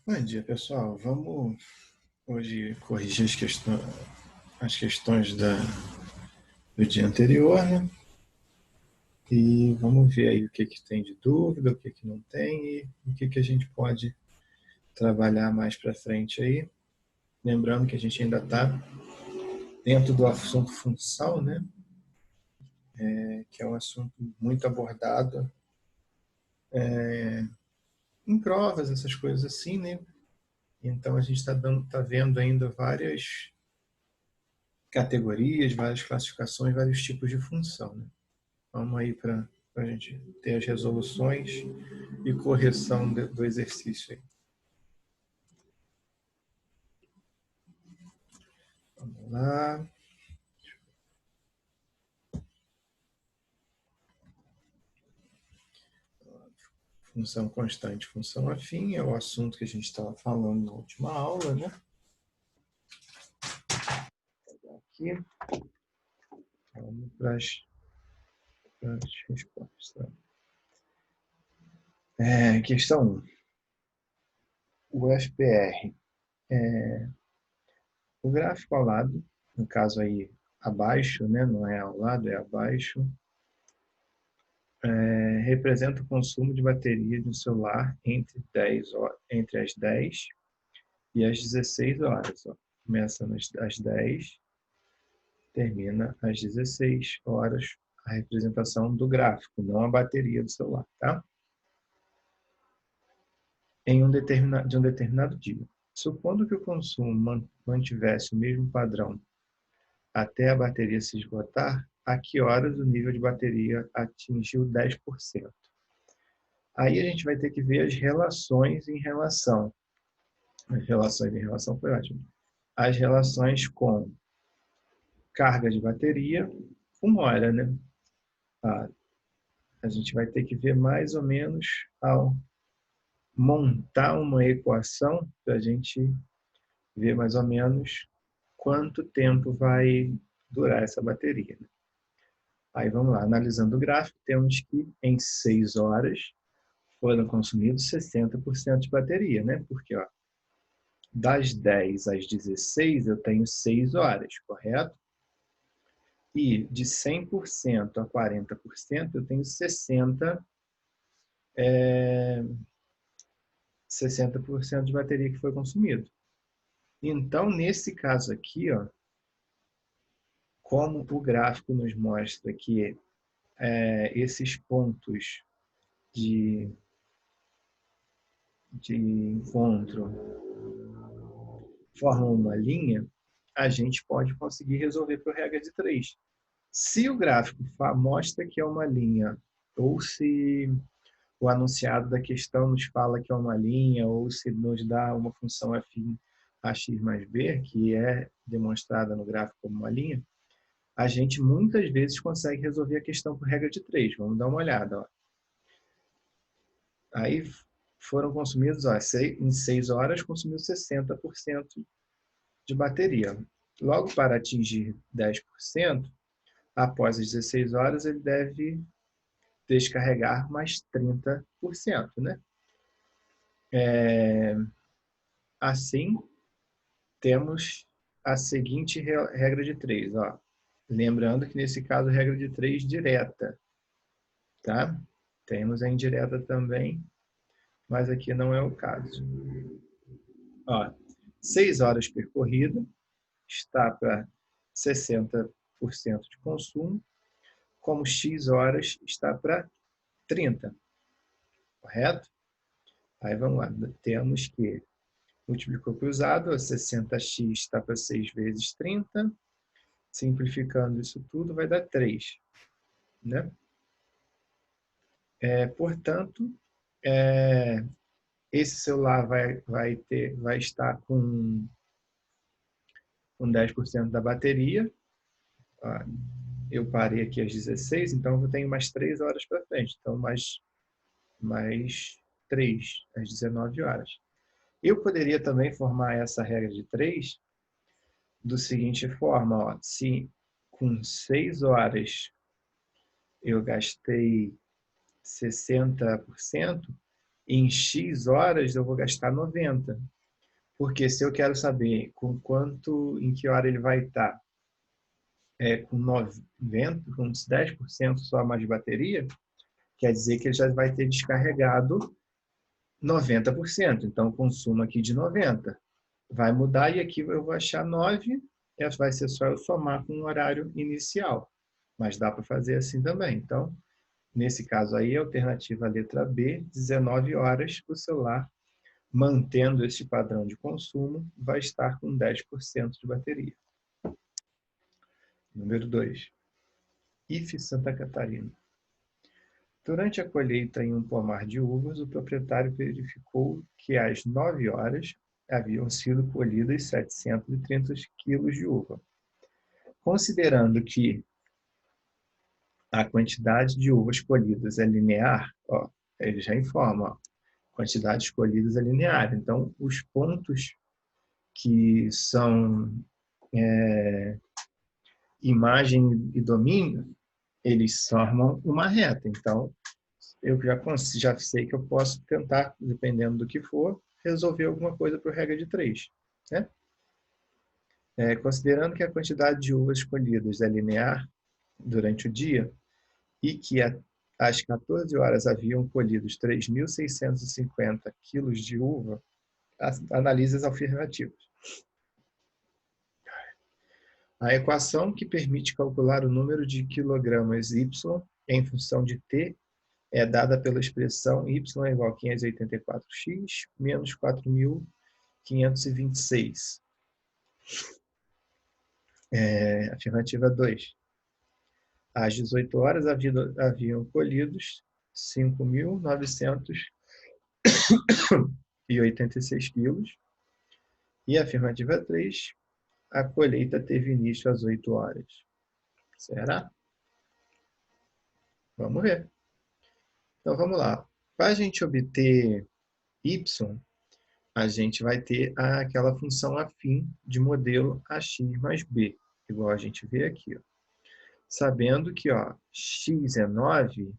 Bom dia, pessoal. Vamos hoje corrigir as questões do dia anterior, né? E vamos ver aí o que tem de dúvida, o que não tem e o que a gente pode trabalhar mais para frente aí. Lembrando que a gente ainda está dentro do assunto função, né? Que é um assunto muito abordado em provas, essas coisas assim, né? Então a gente tá vendo ainda várias categorias, várias classificações, vários tipos de função, né? Vamos aí para a gente ter as resoluções e correção do exercício aí. Vamos lá. Função constante, função afim, é o assunto que a gente estava falando na última aula, né? Aqui, vamos para as respostas. Questão 1. O FPR. O gráfico ao lado, no caso aí abaixo, né? Não é ao lado, é abaixo, representa o consumo de bateria de um celular entre as 10 e às 16 horas. Ó. Começa às 10, termina às 16 horas a representação do gráfico, não a bateria do celular. Tá? De um determinado dia. Supondo que o consumo mantivesse o mesmo padrão até a bateria se esgotar, a que horas o nível de bateria atingiu 10%? Aí a gente vai ter que ver as relações em relação. As relações em relação foi ótimo. As relações com carga de bateria, 1 hora, né? A gente vai ter que ver mais ou menos ao montar uma equação para a gente ver mais ou menos quanto tempo vai durar essa bateria. Aí vamos lá, analisando o gráfico, temos que em 6 horas foram consumidos 60% de bateria, né? Porque ó, das 10 às 16 eu tenho 6 horas, correto? E de 100% a 40% eu tenho 60% de bateria que foi consumido. Então, nesse caso aqui, ó, como o gráfico nos mostra que esses pontos de encontro formam uma linha, a gente pode conseguir resolver por regra de 3. Se o gráfico mostra que é uma linha, ou se o anunciado da questão nos fala que é uma linha, ou se nos dá uma função afim a x mais b, que é demonstrada no gráfico como uma linha, a gente muitas vezes consegue resolver a questão por regra de 3. Vamos dar uma olhada. Ó. Aí foram consumidos, ó, em 6 horas, consumiu 60% de bateria. Logo para atingir 10%, após as 16 horas, ele deve descarregar mais 30%. Né? Assim, temos a seguinte regra de 3. Ó. Lembrando que, nesse caso, regra de 3 direta. Tá? Temos a indireta também, mas aqui não é o caso. Ó, 6 horas percorrida, está para 60% de consumo, como X horas está para 30%, correto? Aí vamos lá, temos que multiplicou cruzado, 60x está para 6 vezes 30, simplificando isso tudo vai dar 3. Né? Portanto, esse celular vai estar com 10% da bateria. Eu parei aqui às 16, então eu tenho mais 3 horas para frente. Então, mais 3, às 19 horas. Eu poderia também formar essa regra de 3 do seguinte forma. Ó, se com 6 horas eu gastei 60%, em X horas eu vou gastar 90. Porque se eu quero saber em que hora ele vai estar com 90, com uns 10% só mais de bateria, quer dizer que ele já vai ter descarregado 90%. Então, o consumo aqui de 90 vai mudar e aqui eu vou achar 9, vai ser só eu somar com o horário inicial. Mas dá para fazer assim também. Então, nesse caso aí, a alternativa letra B, 19 horas, o celular, mantendo esse padrão de consumo, vai estar com 10% de bateria. Número 2. IF Santa Catarina. Durante a colheita em um pomar de uvas, o proprietário verificou que às 9 horas haviam sido colhidas 730 quilos de uva. Considerando que a quantidade de uvas colhidas é linear, ó, ele já informa, ó, quantidade escolhidas é linear. Então, os pontos que são imagem e domínio, eles formam uma reta. Então, eu já sei que eu posso tentar, dependendo do que for, resolver alguma coisa por regra de 3. Né? Considerando que a quantidade de uvas escolhidas é linear durante o dia e que às 14 horas haviam colhidos 3.650 quilos de uva, analise as alternativas. A equação que permite calcular o número de quilogramas Y em função de T é dada pela expressão y é igual a 584x menos 4.526. Afirmativa 2. Às 18 horas haviam colhidos 5.986 quilos. E a afirmativa 3. A colheita teve início às 8 horas. Será? Vamos ver. Então, vamos lá. Para a gente obter y, a gente vai ter aquela função afim de modelo AX mais B, igual a gente vê aqui. Ó. Sabendo que x é 9,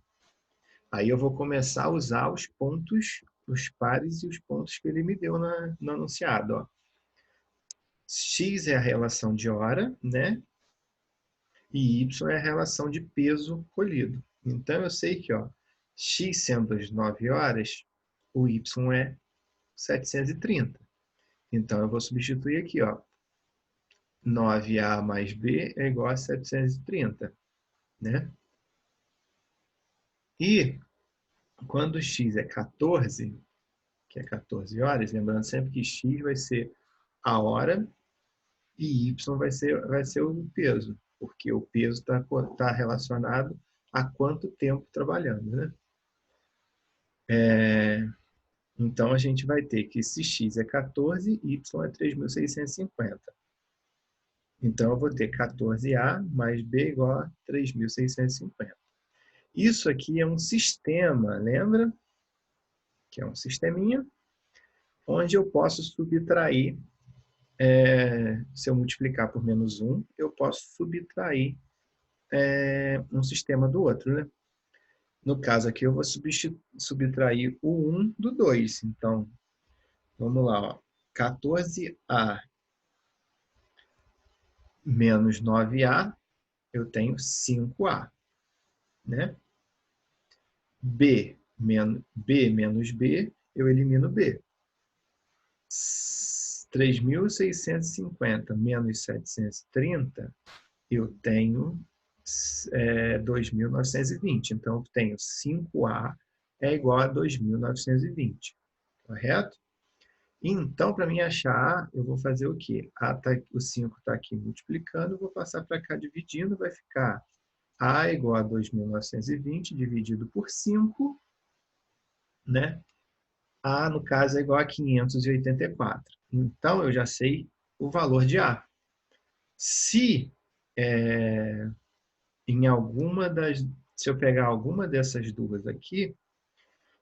aí eu vou começar a usar os pontos, os pares e os pontos que ele me deu no anunciado. Ó. X é a relação de hora, né? E y é a relação de peso colhido. Então, eu sei que x sendo as 9 horas, o y é 730. Então, eu vou substituir aqui, 9A mais B é igual a 730, né? E quando x é 14, que é 14 horas, lembrando sempre que x vai ser a hora e y vai ser o peso, porque o peso está relacionado a quanto tempo trabalhando, né? Então, a gente vai ter que se x é 14, y é 3.650. Então, eu vou ter 14A mais B igual a 3.650. Isso aqui é um sistema, lembra? Que é um sisteminha, onde eu posso subtrair, se eu multiplicar por menos 1, eu posso subtrair um sistema do outro, né? No caso aqui, eu vou subtrair o 1 do 2. Então, vamos lá, 14A menos 9A, eu tenho 5A, né? B menos B, eu elimino B. 3.650 menos 730, eu tenho 2.920. Então, eu tenho 5A é igual a 2.920. Correto? Então, para mim achar A, eu vou fazer o quê? O 5 está aqui multiplicando, eu vou passar para cá dividindo, vai ficar A igual a 2.920 dividido por 5, né? A, no caso, é igual a 584. Então, eu já sei o valor de A. Se se eu pegar alguma dessas duas aqui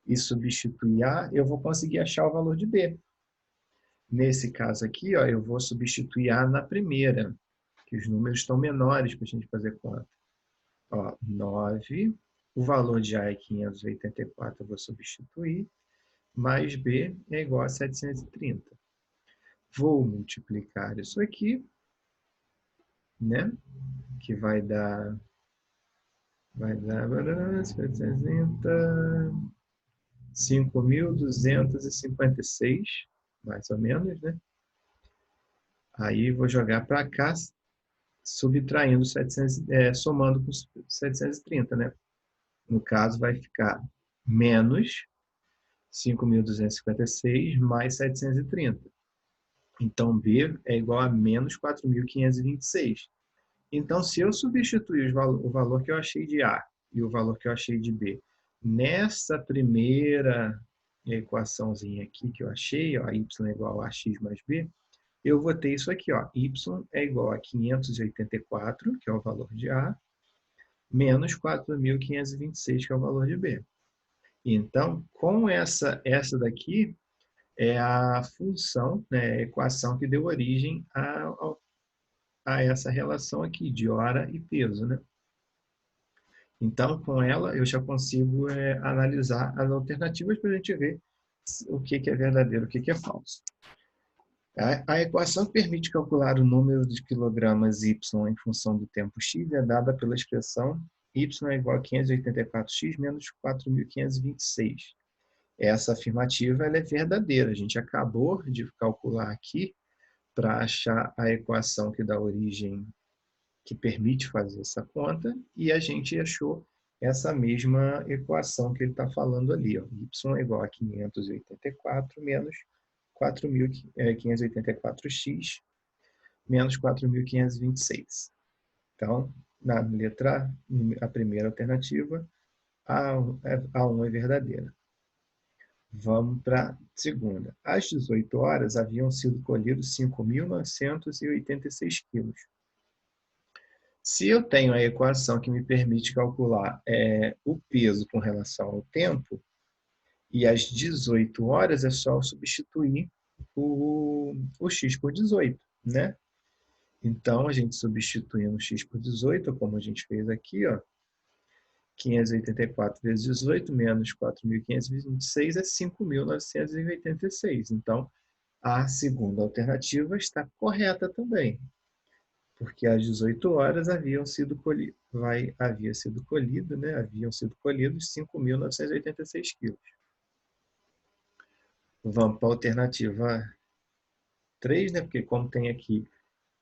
e substituir A, eu vou conseguir achar o valor de B. Nesse caso aqui, eu vou substituir A na primeira, que os números estão menores para a gente fazer conta. 9, o valor de A é 584, eu vou substituir. mais B é igual a 730. Vou multiplicar isso aqui, né? Que vai dar 5.256, mais ou menos, né? Aí vou jogar para cá, subtraindo 700, somando com 730, né? No caso, vai ficar menos 5.256 mais 730. Então, B é igual a menos 4.526. Então, se eu substituir o valor que eu achei de A e o valor que eu achei de B nessa primeira equaçãozinha aqui que eu achei, ó, y é igual a x mais b, eu vou ter isso aqui, ó, y é igual a 584, que é o valor de A, menos 4.526, que é o valor de B. Então, com essa daqui, é a função, né, a equação que deu origem a essa relação aqui de hora e peso, né? Então, com ela, eu já consigo analisar as alternativas para a gente ver o que é verdadeiro, o que é falso. A equação que permite calcular o número de quilogramas y em função do tempo x é dada pela expressão y é igual a 584x menos 4.526. Essa afirmativa ela é verdadeira. A gente acabou de calcular aqui para achar a equação que dá origem, que permite fazer essa conta, e a gente achou essa mesma equação que ele está falando ali. Ó. Y é igual a 584 menos 4.584x menos 4.526. Então, na letra A, a primeira alternativa, A1 é verdadeira. Vamos para a segunda. Às 18 horas, haviam sido colhidos 5.986 quilos. Se eu tenho a equação que me permite calcular o peso com relação ao tempo, e às 18 horas é só substituir o x por 18, né? Então, a gente substituindo x por 18, como a gente fez aqui, ó, 584 vezes 18 menos 4.526 é 5.986. Então, a segunda alternativa está correta também, porque às 18 horas haviam sido colhidos 5.986 quilos. Vamos para a alternativa 3, né? Porque como tem aqui,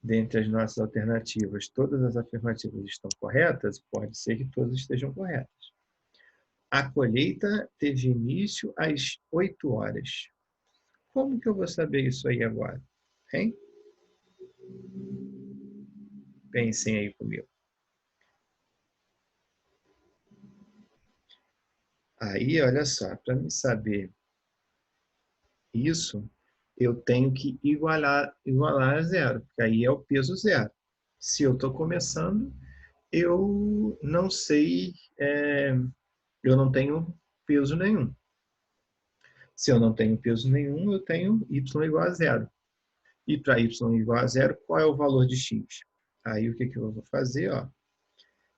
dentre as nossas alternativas, todas as afirmativas estão corretas, pode ser que todas estejam corretas. A colheita teve início às 8 horas. Como que eu vou saber isso aí agora? Hein? Pensem aí comigo. Aí, olha só, para mim saber isso, eu tenho que igualar a zero, porque aí é o peso zero. Se eu estou começando, eu não sei, eu não tenho peso nenhum. Se eu não tenho peso nenhum, eu tenho y igual a zero. E para y igual a zero, qual é o valor de x? Aí o que eu vou fazer? Ó?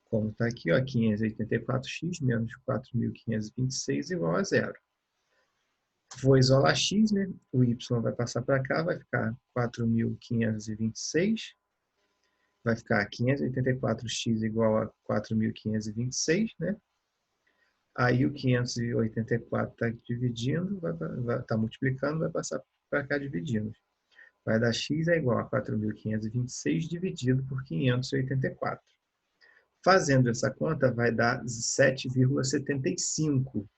Como está aqui, ó, 584x menos 4.526 igual a zero. Vou isolar x, né? O y vai passar para cá, vai ficar 4.526. Vai ficar 584x igual a 4.526, né? Aí o 584 está dividindo, está multiplicando, vai passar para cá dividindo. Vai dar x é igual a 4.526 dividido por 584. Fazendo essa conta, vai dar 7,75.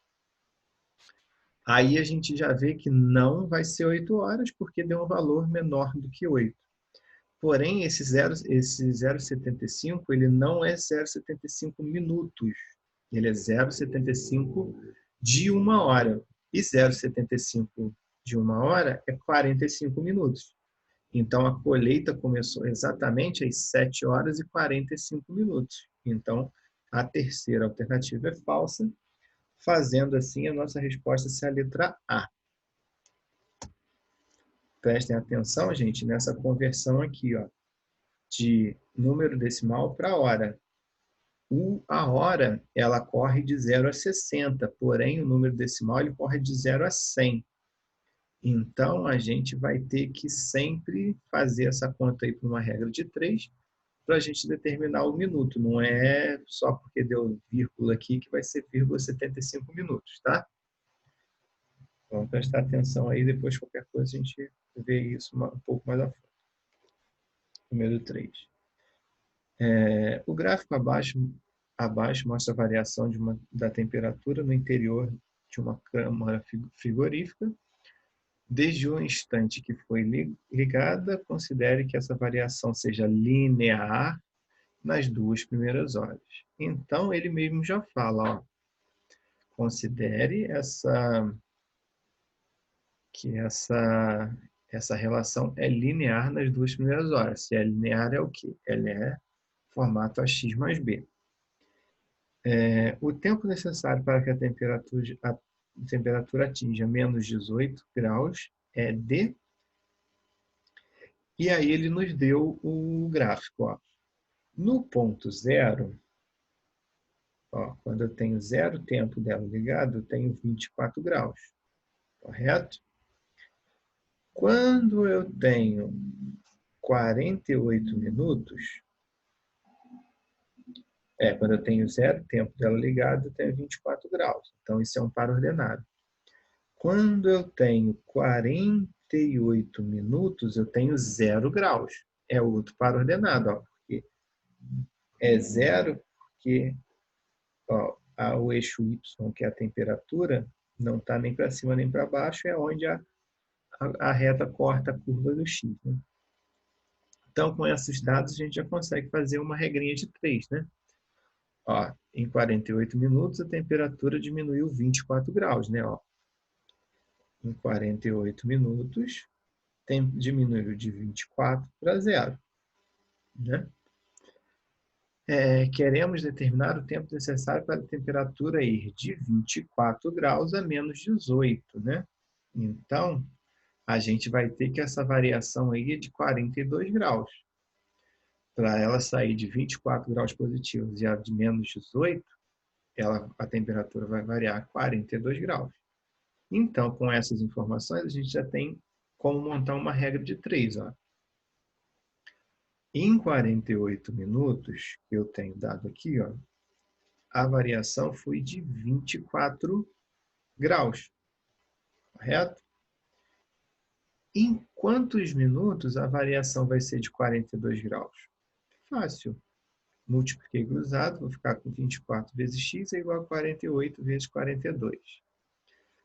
Aí a gente já vê que não vai ser 8 horas, porque deu um valor menor do que 8. Porém, esse 0,75, ele não é 0,75 minutos. Ele é 0,75 de 1 hora. E 0,75 de 1 hora é 45 minutos. Então, a colheita começou exatamente às 7 horas e 45 minutos. Então, a terceira alternativa é falsa, fazendo assim a nossa resposta ser a letra A. Prestem atenção, gente, nessa conversão aqui, ó, de número decimal para hora. A hora, ela corre de 0 a 60, porém o número decimal ele corre de 0 a 100. Então, a gente vai ter que sempre fazer essa conta aí por uma regra de 3 para a gente determinar o minuto. Não é só porque deu vírgula aqui que vai ser 0,75 minutos, tá? Vamos prestar atenção aí, depois qualquer coisa a gente vê isso um pouco mais a fundo. Número 3. O gráfico abaixo mostra a variação da temperatura no interior de uma câmara frigorífica. Desde o instante que foi ligada, considere que essa variação seja linear nas 2 primeiras horas. Então, ele mesmo já fala, ó, considere que essa relação é linear nas 2 primeiras horas. Se é linear, é o quê? Ela é formato AX mais B. O tempo necessário para que a temperatura atinja menos 18 graus é D. E aí ele nos deu o gráfico. Ó. No ponto zero, ó, quando eu tenho 0 tempo dela ligado, eu tenho 24 graus. Correto? Quando eu tenho 48 minutos, quando eu tenho 0 tempo dela ligada, eu tenho 24 graus. Então, isso é um par ordenado. Quando eu tenho 48 minutos, eu tenho 0 graus. É outro par ordenado, ó, porque é 0, porque ó, o eixo Y, que é a temperatura, não está nem para cima nem para baixo, é onde a reta corta a curva do X. Né? Então, com esses dados, a gente já consegue fazer uma regrinha de 3. Né? Ó, em 48 minutos, a temperatura diminuiu 24 graus. Né? Ó, em 48 minutos, diminuiu de 24 para 0. Né? Queremos determinar o tempo necessário para a temperatura ir de 24 graus a menos 18. Né? Então, a gente vai ter que essa variação aí é de 42 graus. Para ela sair de 24 graus positivos e a de menos 18, a temperatura vai variar 42 graus. Então, com essas informações, a gente já tem como montar uma regra de 3. Ó. Em 48 minutos, que eu tenho dado aqui, ó, a variação foi de 24 graus. Correto? Em quantos minutos a variação vai ser de 42 graus? Fácil. Multipliquei cruzado, vou ficar com 24 vezes x é igual a 48 vezes 42.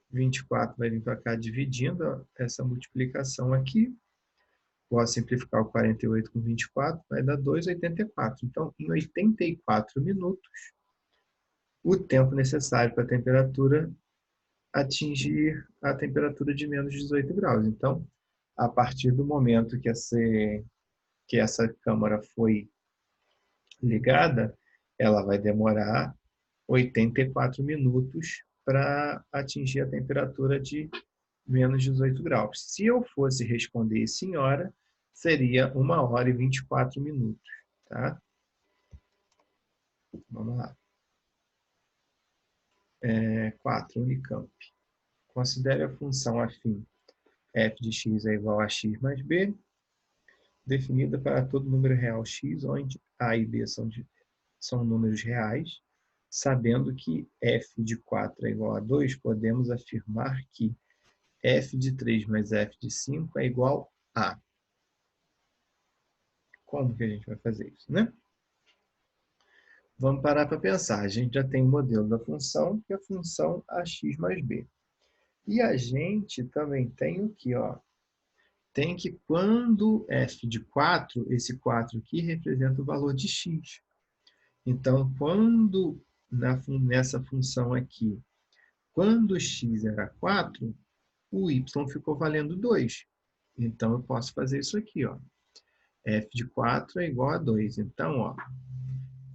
24 vai vir para cá dividindo essa multiplicação aqui. Posso simplificar o 48 com 24, vai dar 2,84. Então, em 84 minutos, o tempo necessário para a temperatura atingir a temperatura de menos 18 graus. Então, a partir do momento que essa câmara foi ligada, ela vai demorar 84 minutos para atingir a temperatura de menos 18 graus. Se eu fosse responder isso em hora, seria 1 hora e 24 minutos. Tá? Vamos lá. 4. Unicamp. Considere a função afim f de x é igual a x mais b, definida para todo número real x, onde a e b são números reais. Sabendo que f de 4 é igual a 2, podemos afirmar que f de 3 mais f de 5 é igual a. Como que a gente vai fazer isso, né? Vamos parar para pensar. A gente já tem o modelo da função, que é a função ax mais b. E a gente também tem o que? Ó, tem que quando f de 4, esse 4 aqui representa o valor de x. Então, quando nessa função aqui, quando x era 4, o y ficou valendo 2. Então, eu posso fazer isso aqui. Ó. F de 4 é igual a 2. Então, ó,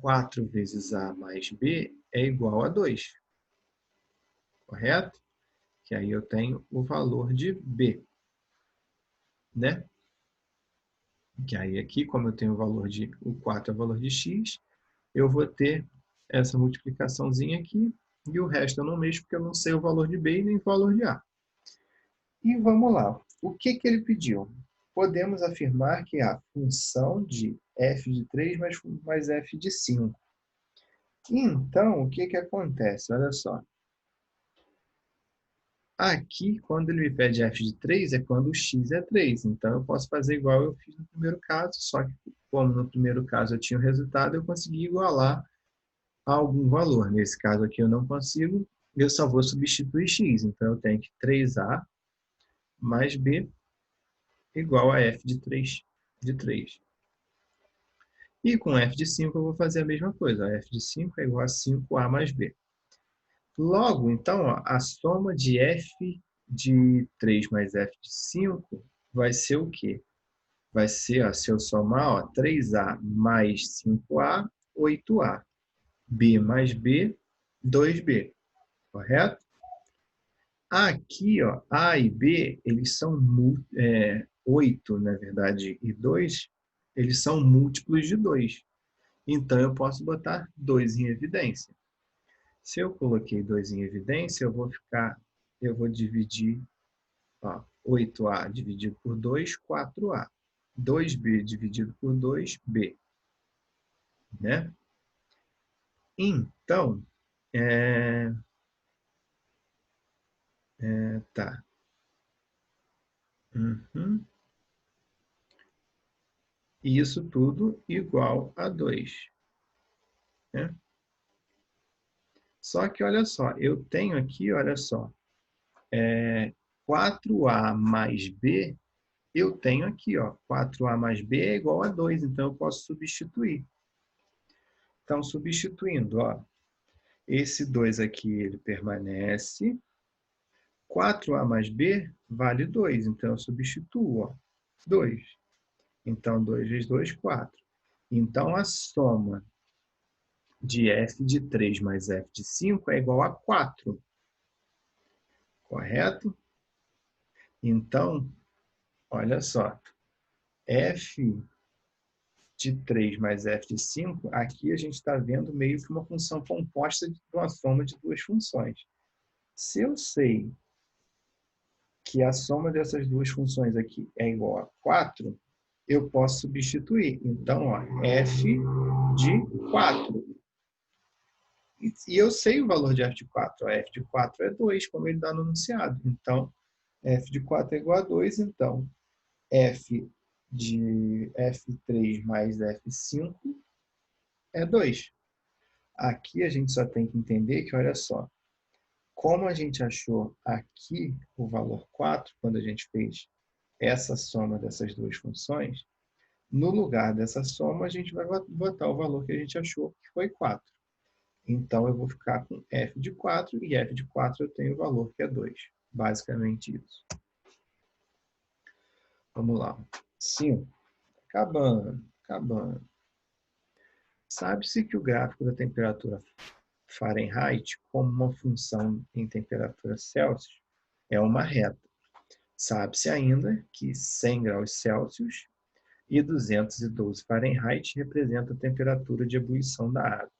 4 vezes A mais B é igual a 2. Correto? Que aí eu tenho o valor de B. Né? Que aí aqui, como eu tenho o valor de... O 4 é o valor de x, eu vou ter essa multiplicaçãozinha aqui, e o resto eu não mexo porque eu não sei o valor de B e nem o valor de A. E vamos lá. O que ele pediu? Podemos afirmar que a função de f de 3 mais f de 5. Então, o que acontece? Olha só. Aqui, quando ele me pede f de 3, é quando o x é 3. Então, eu posso fazer igual eu fiz no primeiro caso, só que como no primeiro caso eu tinha o resultado, eu consegui igualar a algum valor. Nesse caso aqui eu não consigo, eu só vou substituir x. Então, eu tenho que 3a mais b igual a f de 3 de 3. E com f de 5 eu vou fazer a mesma coisa. F de 5 é igual a 5a mais b. Logo, então, ó, a soma de f de 3 mais f de 5 vai ser o quê? Vai ser, ó, se eu somar, ó, 3a mais 5a, 8a. B mais b, 2b. Correto? Aqui, ó, A e B, eles são 8, na verdade, e 2, eles são múltiplos de 2. Então, eu posso botar 2 em evidência. Se eu coloquei 2 em evidência, eu vou dividir, ó, 8A dividido por 2, 4A. 2B dividido por 2, B. Né? Então, tá. Uhum. Isso tudo igual a 2. Né? Só que, olha só, eu tenho aqui, olha só, 4A mais B, eu tenho aqui, ó, 4A mais B é igual a 2, então eu posso substituir. Então, substituindo, ó, esse 2 aqui, ele permanece. 4A mais B vale 2, então eu substituo, ó, 2. Então, 2 vezes 2, 4. Então, a soma de f de 3 mais f de 5 é igual a 4. Correto? Então, olha só, f de 3 mais f de 5, aqui a gente está vendo meio que uma função composta de uma soma de duas funções. Se eu sei que a soma dessas duas funções aqui é igual a 4, eu posso substituir. Então, ó, f de 4. E eu sei o valor de f de 4. Ó, f de 4 é 2, como ele dá no enunciado. Então, f de 4 é igual a 2, então f de f3 mais f5 é 2. Aqui a gente só tem que entender que, olha só, como a gente achou aqui o valor 4, quando a gente fez essa soma dessas duas funções, no lugar dessa soma a gente vai botar o valor que a gente achou, que foi 4. Então, eu vou ficar com f de 4, e f de 4 eu tenho o valor que é 2. Basicamente isso. Vamos lá. 5. Acabando. Sabe-se que o gráfico da temperatura Fahrenheit, como uma função em temperatura Celsius, é uma reta. Sabe-se ainda que 100 graus Celsius e 212 Fahrenheit representam a temperatura de ebulição da água,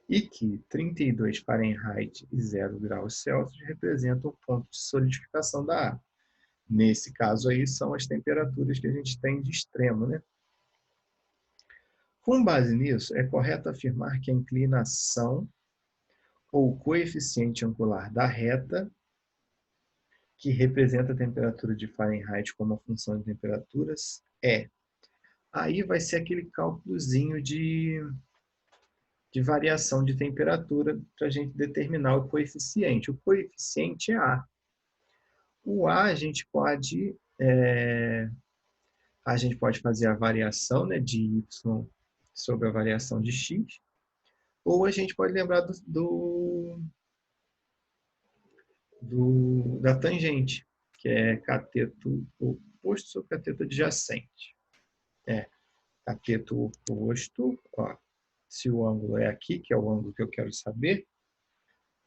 e que 32 Fahrenheit e 0 graus Celsius representam o ponto de solidificação da água. Nesse caso aí, são as temperaturas que a gente tem de extremo, né? Com base nisso, é correto afirmar que a inclinação ou coeficiente angular da reta, que representa a temperatura de Fahrenheit como uma função de temperaturas, é. Aí vai ser aquele cálculozinho de variação de temperatura para a gente determinar o coeficiente. O coeficiente é A. O A a gente pode fazer a variação, né, de Y sobre a variação de X, ou a gente pode lembrar da tangente, que é cateto oposto sobre cateto adjacente. Cateto oposto, ó, se o ângulo é aqui, que é o ângulo que eu quero saber,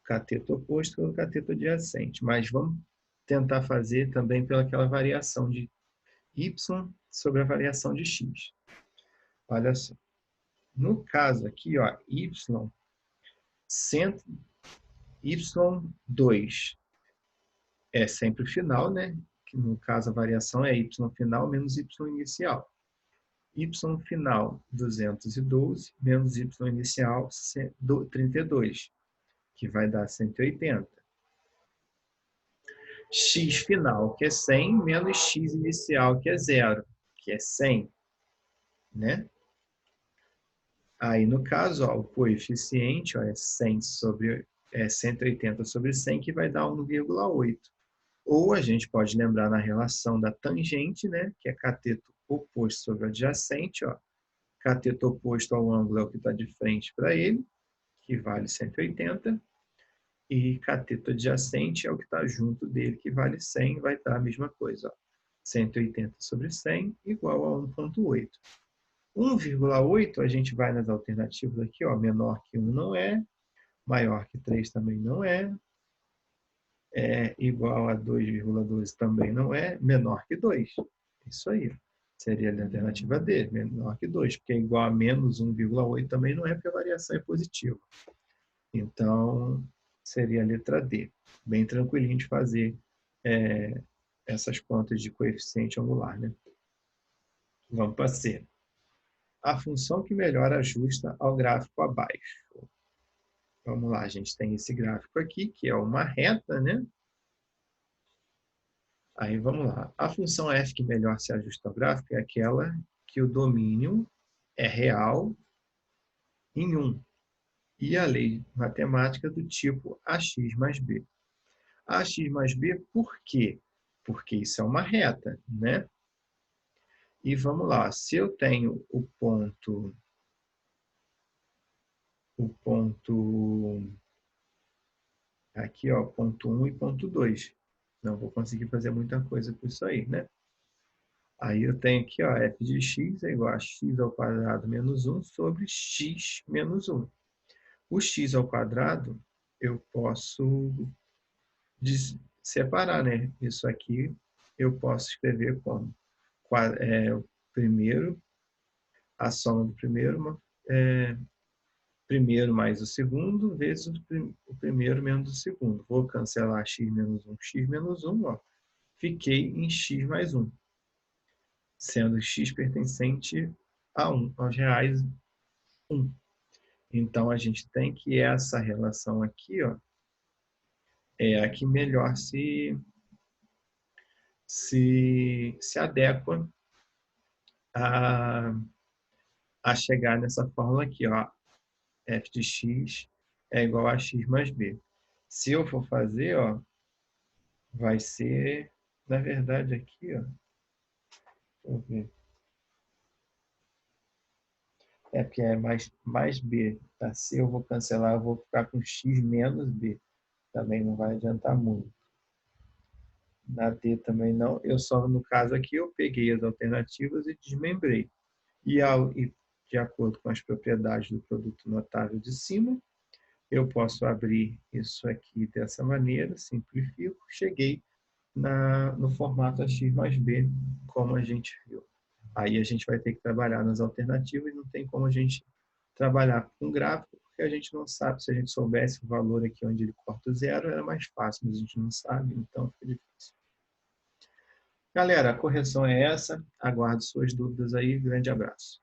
cateto oposto ou cateto adjacente. Mas vamos tentar fazer também pelaquela variação de y sobre a variação de x. Olha só. No caso aqui, ó, y y2 é sempre o final, né? Que no caso a variação é y final menos y inicial. Y final 212 menos y inicial 32, que vai dar 180. X final, que é 100, menos x inicial, que é 0, que é 100, né? Aí, no caso, ó, o coeficiente ó, é 180 sobre 100, que vai dar 1,8. Ou a gente pode lembrar na relação da tangente, né, que é cateto oposto sobre adjacente. Ó. Cateto oposto ao ângulo é o que está de frente para ele, que vale 180. E cateto adjacente é o que está junto dele, que vale 100, vai dar a mesma coisa. Ó. 180 sobre 100 igual a 1,8. 1,8 a gente vai nas alternativas aqui, ó, menor que 1 não é, maior que 3 também não é, igual a 2,12 também não é, menor que 2. Isso aí. Seria a alternativa D, menor que 2, porque é igual a menos 1,8 também não é, porque a variação é positiva. Então, seria a letra D. Bem tranquilinho de fazer essas contas de coeficiente angular, né? Vamos para C. A função que melhor ajusta ao gráfico abaixo. Vamos lá, a gente tem esse gráfico aqui, que é uma reta, né? Aí vamos lá. A função f que melhor se ajusta ao gráfico é aquela que o domínio é real em 1. E a lei matemática do tipo ax mais b. Ax mais b, por quê? Porque isso é uma reta, né? E vamos lá, se eu tenho o ponto aqui, ó, ponto 1 e ponto 2. Não vou conseguir fazer muita coisa com isso aí, né? Aí eu tenho aqui, ó, f de x é igual a x ao quadrado menos 1 sobre x menos 1. O x ao quadrado eu posso separar, né? Isso aqui eu posso escrever como o primeiro, a soma do primeiro, primeiro mais o segundo, vezes o primeiro menos o segundo. Vou cancelar x menos 1, ó. Fiquei em x mais 1, sendo x pertencente a 1, aos reais 1. Então, a gente tem que essa relação aqui, ó, é a que melhor se adequa a chegar nessa fórmula aqui, ó, f de x é igual a x mais b. Se eu for fazer, ó, vai ser, na verdade, aqui, ó, deixa eu ver. É porque é mais b, tá? Se eu vou cancelar, eu vou ficar com x menos b. Também não vai adiantar muito. Na D também não. Eu só, no caso aqui, eu peguei as alternativas e desmembrei. E de acordo com as propriedades do produto notável de cima, eu posso abrir isso aqui dessa maneira, simplifico, cheguei no formato AX mais B, como a gente viu. Aí a gente vai ter que trabalhar nas alternativas e não tem como a gente trabalhar com gráfico, porque a gente não sabe. Se a gente soubesse o valor aqui onde ele corta o zero, era mais fácil, mas a gente não sabe, então fica difícil. Galera, a correção é essa. Aguardo suas dúvidas aí. Grande abraço.